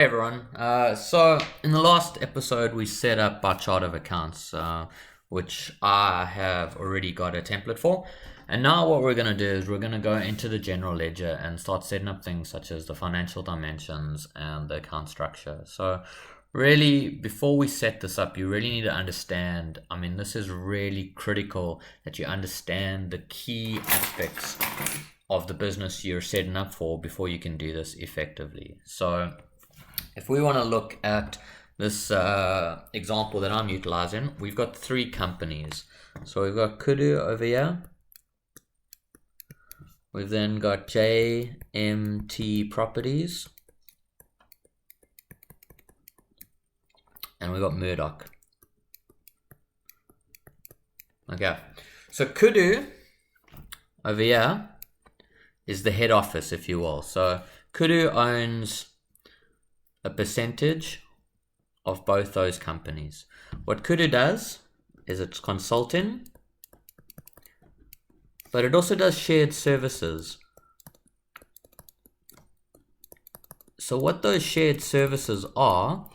Hey everyone. So in the last episode, we set up our chart of accounts, which I have already got a template for. And now what we're going to do is we're going to go into the general ledger and start setting up things such as the financial dimensions and the account structure. So really, before we set this up, you really need to understand, this is really critical that you understand the key aspects of the business you're setting up for before you can do this effectively. So if we want to look at this example that I'm utilizing, we've got three companies. So we've got Kudu over here. We've then got JMT Properties. And we've got Murdoch. Okay. So Kudu over here is the head office, if you will. So Kudu owns a percentage of both those companies. What Kudu does is it's consulting, but it also does shared services. So what those shared services are,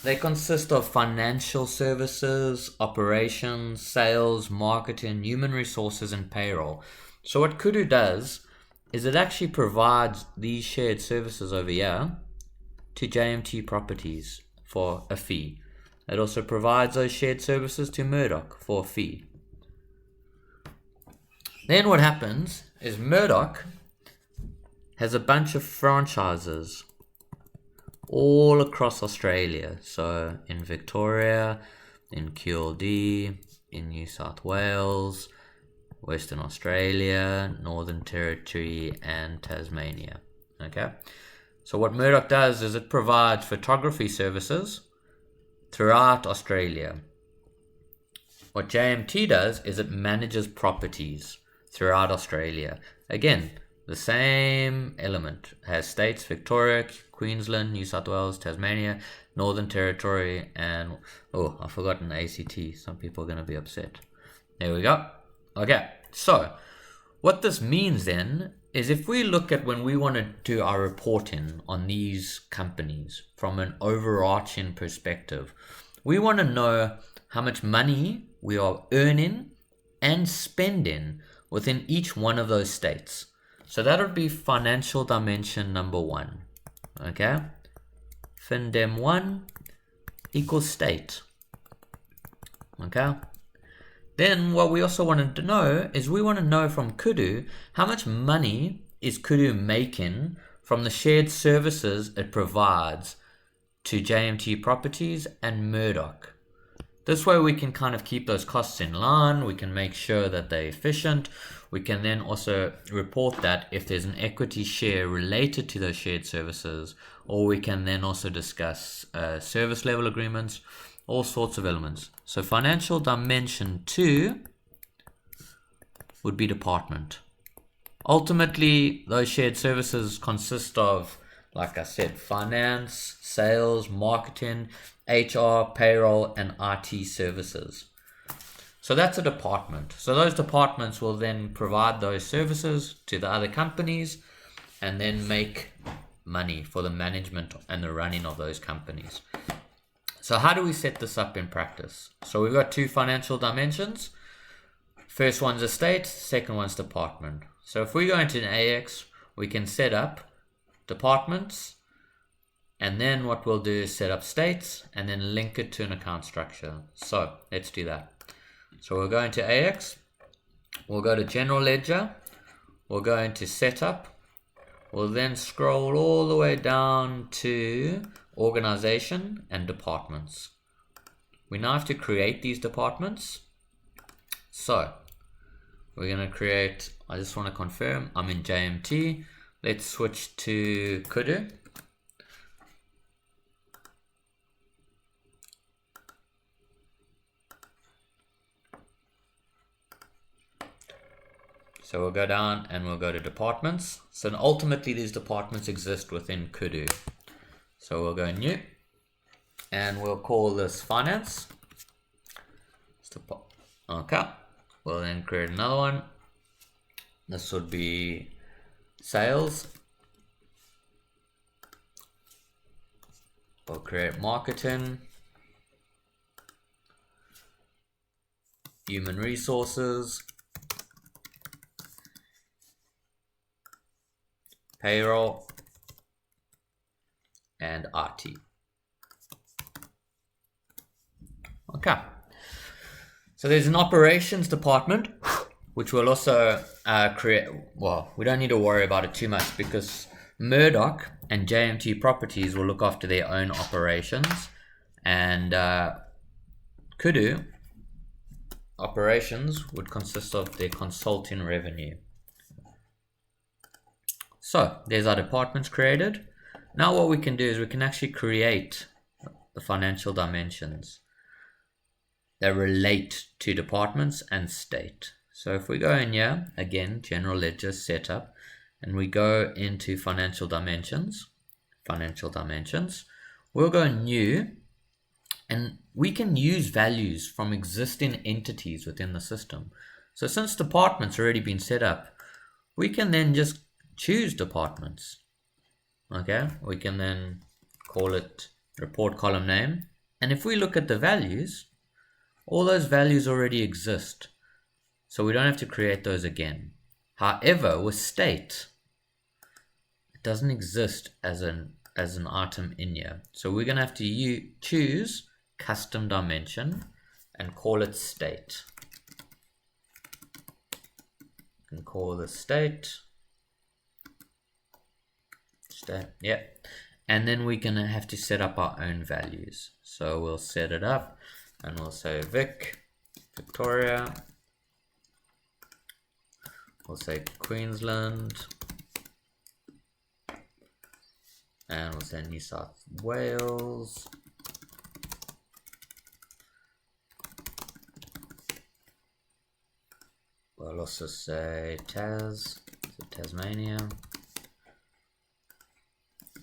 they consist of financial services, operations, sales, marketing, human resources, and payroll. So what Kudu does is it actually provides these shared services over here to JMT Properties for a fee. It also provides those shared services to Murdoch for a fee. Then what happens is Murdoch has a bunch of franchises all across Australia. So in Victoria, in QLD, in New South Wales, Western Australia, Northern Territory, and Tasmania. Okay. So what Murdoch does is it provides photography services throughout Australia. What JMT does is it manages properties throughout Australia. Again, the same element. It has states: Victoria, Queensland, New South Wales, Tasmania, Northern Territory, and I've forgotten ACT. Some people are going to be upset. There we go. Okay, so what this means then is if we look at when we want to do our reporting on these companies from an overarching perspective, we want to know how much money we are earning and spending within each one of those states. So that would be financial dimension number one. Okay? FinDem 1 equals state. Okay? Then what we also wanted to know is we want to know from Kudu how much money is Kudu making from the shared services it provides to JMT Properties and Murdoch. This way we can kind of keep those costs in line. We can make sure that they're efficient. We can then also report that if there's an equity share related to those shared services, or we can then also discuss service level agreements, all sorts of elements. So financial dimension 2 would be department. Ultimately, those shared services consist of, like I said, finance, sales, marketing, HR, payroll, and IT services. So that's a department. So those departments will then provide those services to the other companies and then make money for the management and the running of those companies. So how do we set this up in practice? So we've got two financial dimensions. First one's estate, second one's department. So if we go into an AX, we can set up departments, and then what we'll do is set up states and then link it to an account structure. So let's do that. So we'll go into AX, we'll go to general ledger, we'll go into setup, we'll then scroll all the way down to organization and departments. We now have to create these departments. So we're going to create, I just want to confirm, I'm in JMT. Let's switch to Kudu. So we'll go down and we'll go to departments. So ultimately these departments exist within Kudu. So we'll go new and we'll call this finance. Okay. We'll then create another one. This would be sales. We'll create marketing, human resources, payroll, and RT. Okay. So there's an operations department, which will also create, well, we don't need to worry about it too much because Murdoch and JMT Properties will look after their own operations, and Kudu operations would consist of their consulting revenue. So there's our departments created. Now what we can do is we can actually create the financial dimensions that relate to departments and state. So if we go in here, again, general ledger setup, and we go into financial dimensions, we'll go new, and we can use values from existing entities within the system. So since departments already been set up, we can then just choose departments. Okay, we can then call it report column name, and if we look at the values, all those values already exist, so we don't have to create those again. However, with state, it doesn't exist as an item in here, so we're going to have to choose custom dimension and call it state. You can call the state, yeah, and then we're going to have to set up our own values. So we'll set it up and we'll say Victoria, we'll say Queensland, and we'll say New South Wales, we'll also say Tasmania,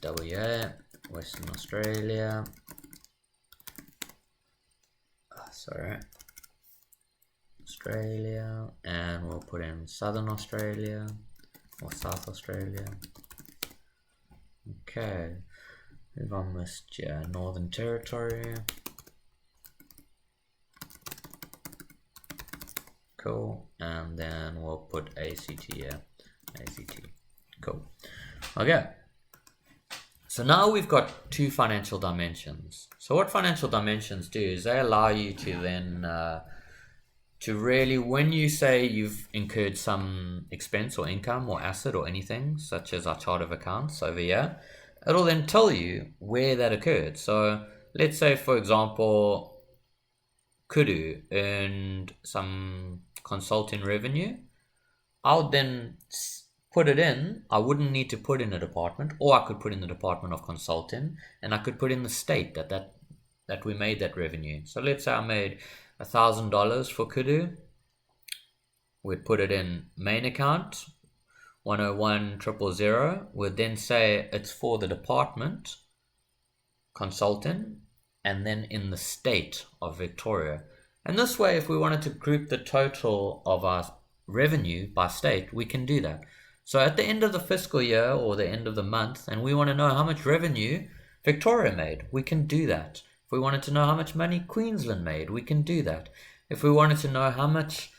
WA, Western Australia, Australia, and we'll put in Southern Australia or South Australia. Okay, we've almost Northern Territory. Cool, and then we'll put ACT here. ACT. Cool. Okay. So now we've got two financial dimensions. So what financial dimensions do is they allow you to then to really, when you say you've incurred some expense or income or asset or anything, such as our chart of accounts over here, it'll then tell you where that occurred. So let's say, for example, Kudu earned some consulting revenue. I'll then put it in. I wouldn't need to put in a department, or I could put in the department of consulting, and I could put in the state that we made that revenue. So let's say I made $1,000 for Kudu. We'd put it in main account 101,000. We'd then say it's for the department consulting, and then in the state of Victoria. And this way, if we wanted to group the total of our revenue by state, we can do that. So at the end of the fiscal year or the end of the month, and we want to know how much revenue Victoria made, we can do that. If we wanted to know how much money Queensland made, we can do that. If we wanted to know how much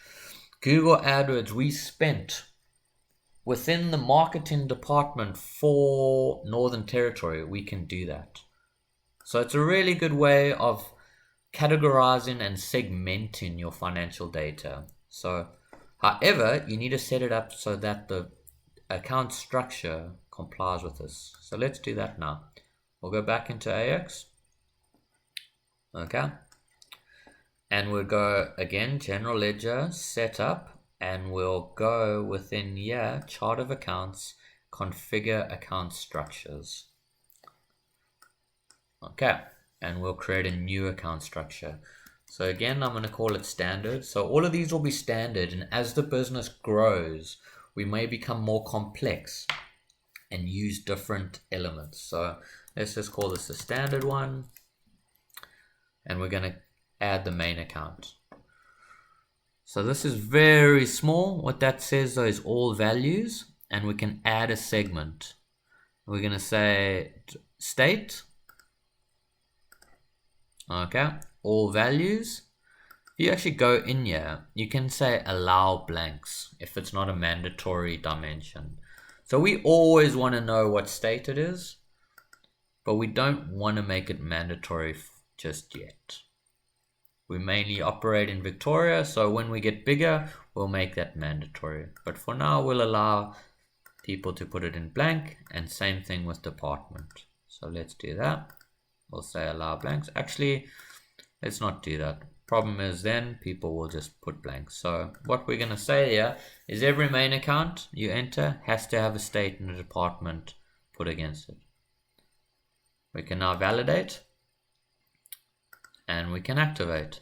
Google AdWords we spent within the marketing department for Northern Territory, we can do that. So it's a really good way of categorizing and segmenting your financial data. So, however, you need to set it up so that the account structure complies with this. So let's do that now. We'll go back into AX. Okay. And we'll go again, general ledger, setup, and we'll go within here, chart of accounts, configure account structures. Okay, and we'll create a new account structure. So again, I'm going to call it standard. So all of these will be standard, and as the business grows, we may become more complex and use different elements. So let's just call this the standard one, and we're going to add the main account. So this is very small. What that says though is all values, and we can add a segment. We're going to say state, Okay, all values. If you actually go in here, you can say allow blanks if it's not a mandatory dimension. So we always want to know what state it is, but we don't want to make it mandatory just yet. We mainly operate in Victoria, so when we get bigger, we'll make that mandatory. But for now, we'll allow people to put it in blank, and same thing with department. So let's do that. We'll say allow blanks. Actually, let's not do that. Problem is then people will just put blanks. So what we're going to say here is every main account you enter has to have a state and a department put against it. We can now validate and we can activate.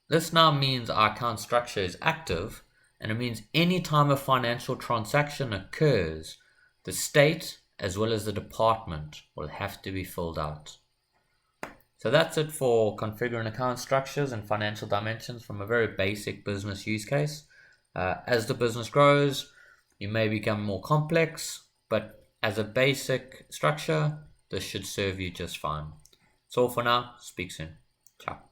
This now means our account structure is active, and it means anytime a financial transaction occurs, the state as well as the department will have to be filled out. So that's it for configuring account structures and financial dimensions from a very basic business use case. As the business grows, you may become more complex, but as a basic structure, this should serve you just fine. That's all for now. Speak soon. Ciao.